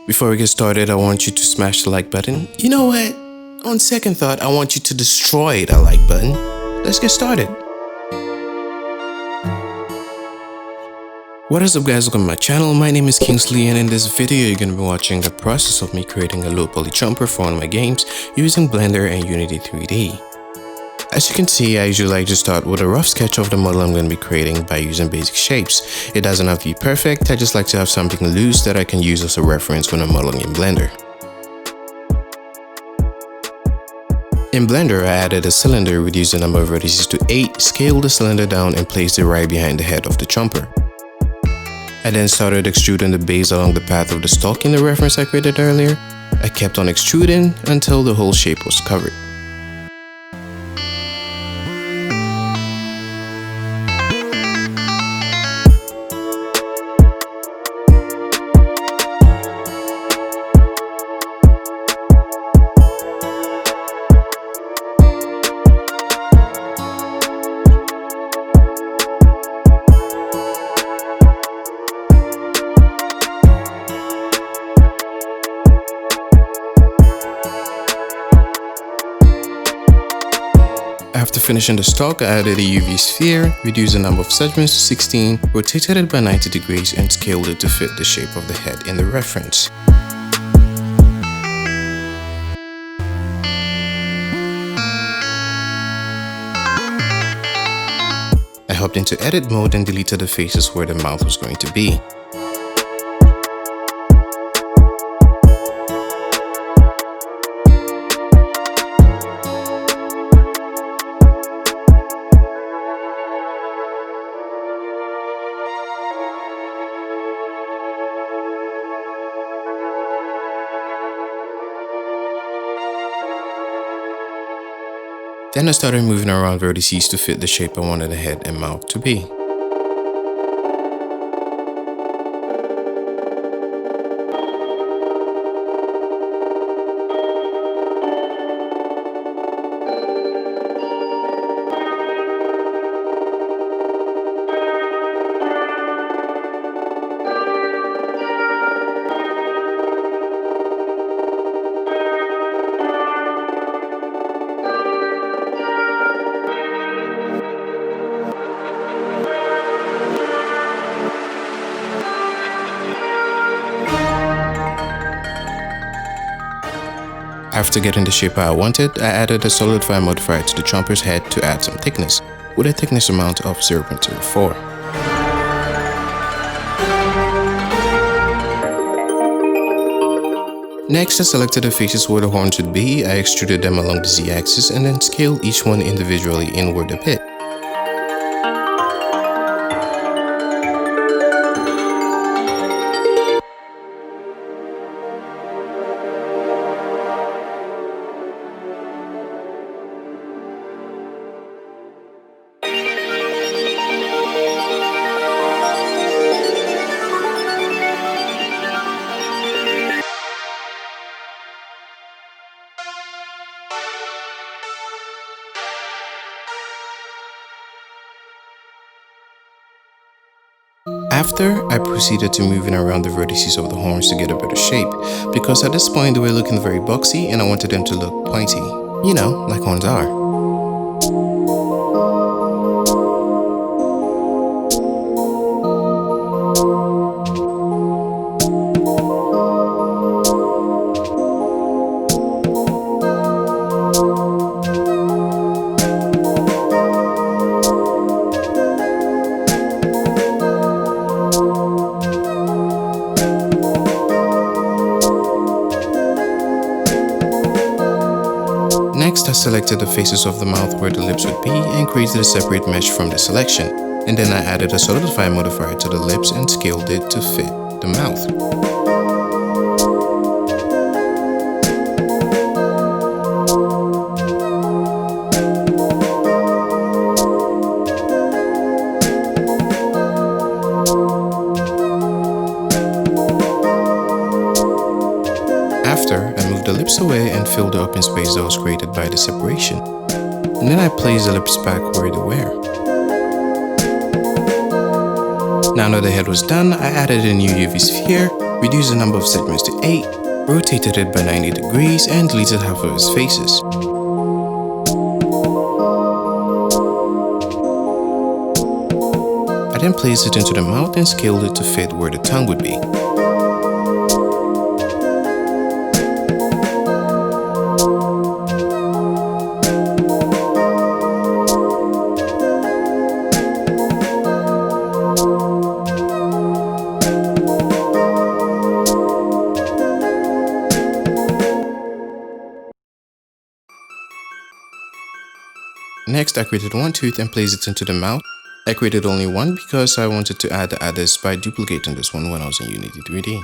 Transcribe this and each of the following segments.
Before we get started, I want you to smash the like button. You know what? On second thought, I want you to destroy that like button. Let's get started. What is up guys, welcome to my channel. My name is Kingsley, and in this video you're going to be watching the process of me creating a low poly chomper for one of my games using Blender and Unity 3D. As you can see, I usually like to start with a rough sketch of the model I'm going to be creating by using basic shapes. It doesn't have to be perfect, I just like to have something loose that I can use as a reference when I'm modeling in Blender. In Blender, I added a cylinder, reduced the number of vertices to 8, scaled the cylinder down and placed it right behind the head of the chomper. I then started extruding the base along the path of the stalk in the reference I created earlier. I kept on extruding until the whole shape was covered. After finishing the stalk, I added a UV sphere, reduced the number of segments to 16, rotated it by 90 degrees and scaled it to fit the shape of the head in the reference. I hopped into edit mode and deleted the faces where the mouth was going to be. Then I started moving around vertices to fit the shape I wanted the head and mouth to be. After getting the shape I wanted, I added a solidify modifier to the chomper's head to add some thickness, with a thickness amount of 0.04. Next, I selected the faces where the horns should be, I extruded them along the Z-axis and then scaled each one individually inward a bit. After, I proceeded to moving around the vertices of the horns to get a better shape, because at this point they were looking very boxy and I wanted them to look pointy. You know, like horns are. Next, I selected the faces of the mouth where the lips would be and created a separate mesh from the selection. And then I added a solidify modifier to the lips and scaled it to fit the mouth. After, I moved the lips away and filled the open space that was created by the separation. And then I placed the lips back where they were. Now that the head was done, I added a new UV sphere, reduced the number of segments to 8, rotated it by 90 degrees, and deleted half of its faces. I then placed it into the mouth and scaled it to fit where the tongue would be. Next, I created one tooth and placed it into the mouth. I created only one because I wanted to add the others by duplicating this one when I was in Unity 3D.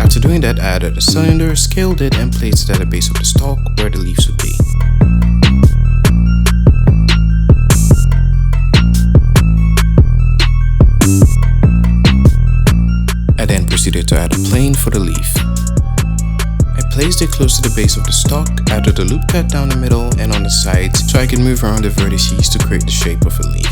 After doing that, I added a cylinder, scaled it, and placed it at the base of the stalk where the leaves would be. I then proceeded to add a plane for the leaf. I placed it close to the base of the stalk, added a loop cut down the middle and on the sides so I can move around the vertices to create the shape of a leaf.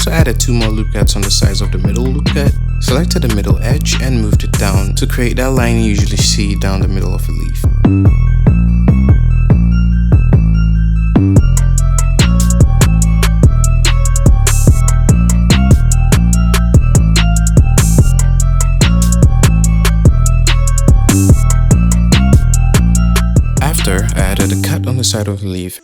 Added 2 more loop cuts on the sides of the middle loop cut, selected the middle edge and moved it down to create that line you usually see down the middle of a leaf. After, I added a cut on the side of the leaf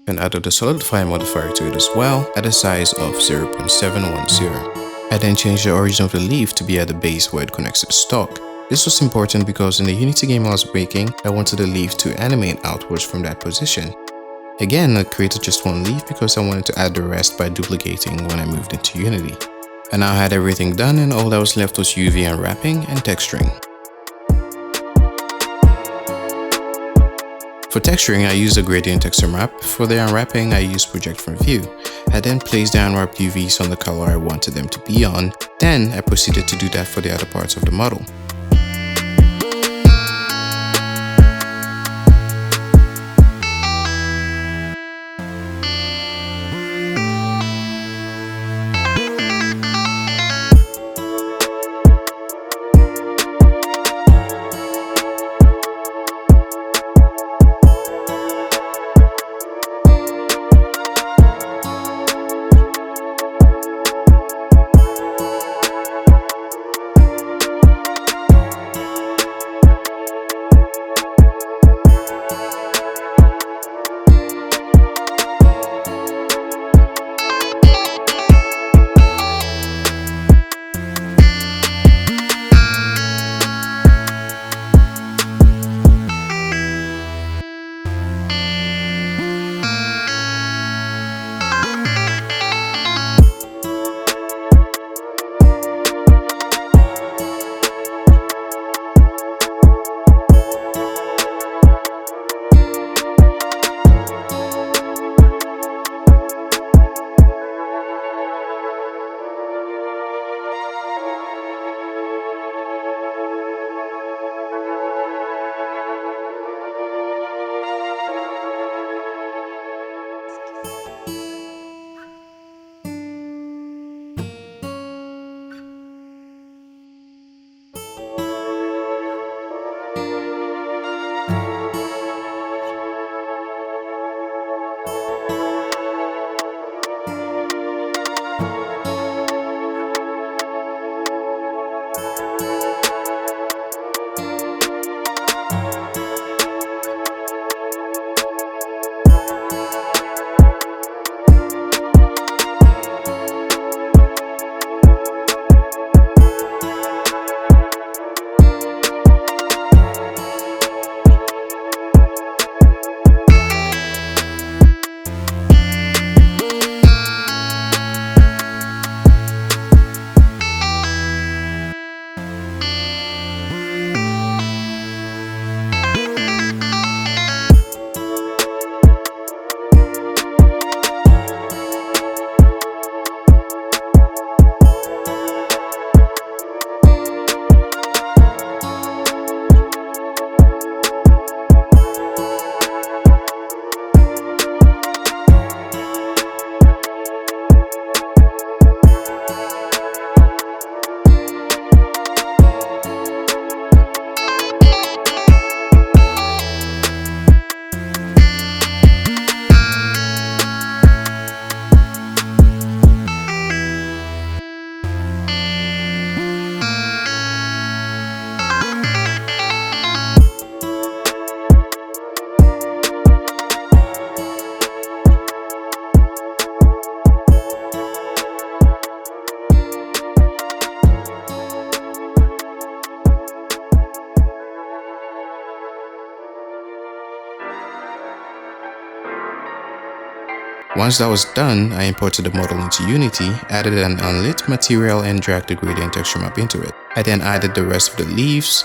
and added a solidify modifier to it as well at a size of 0.710. I then changed the origin of the leaf to be at the base where it connects to the stalk. This was important because in the Unity game I was making, I wanted the leaf to animate outwards from that position. Again, I created just one leaf because I wanted to add the rest by duplicating when I moved into Unity. I now had everything done and all that was left was UV unwrapping and texturing. For texturing, I used a gradient texture map. For the unwrapping, I used project from view. I then placed the unwrapped UVs on the color I wanted them to be on. Then I proceeded to do that for the other parts of the model. Once that was done, I imported the model into Unity, added an unlit material and dragged the gradient texture map into it. I then added the rest of the leaves,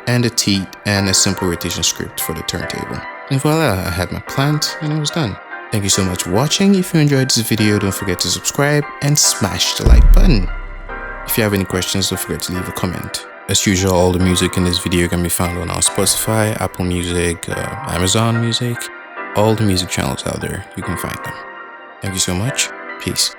and a teeth and a simple rotation script for the turntable. And voila, I had my plant and it was done. Thank you so much for watching. If you enjoyed this video, don't forget to subscribe and smash the like button. If you have any questions, don't forget to leave a comment. As usual, all the music in this video can be found on our Spotify, Apple Music, Amazon Music, all the music channels out there, you can find them. Thank you so much. Peace.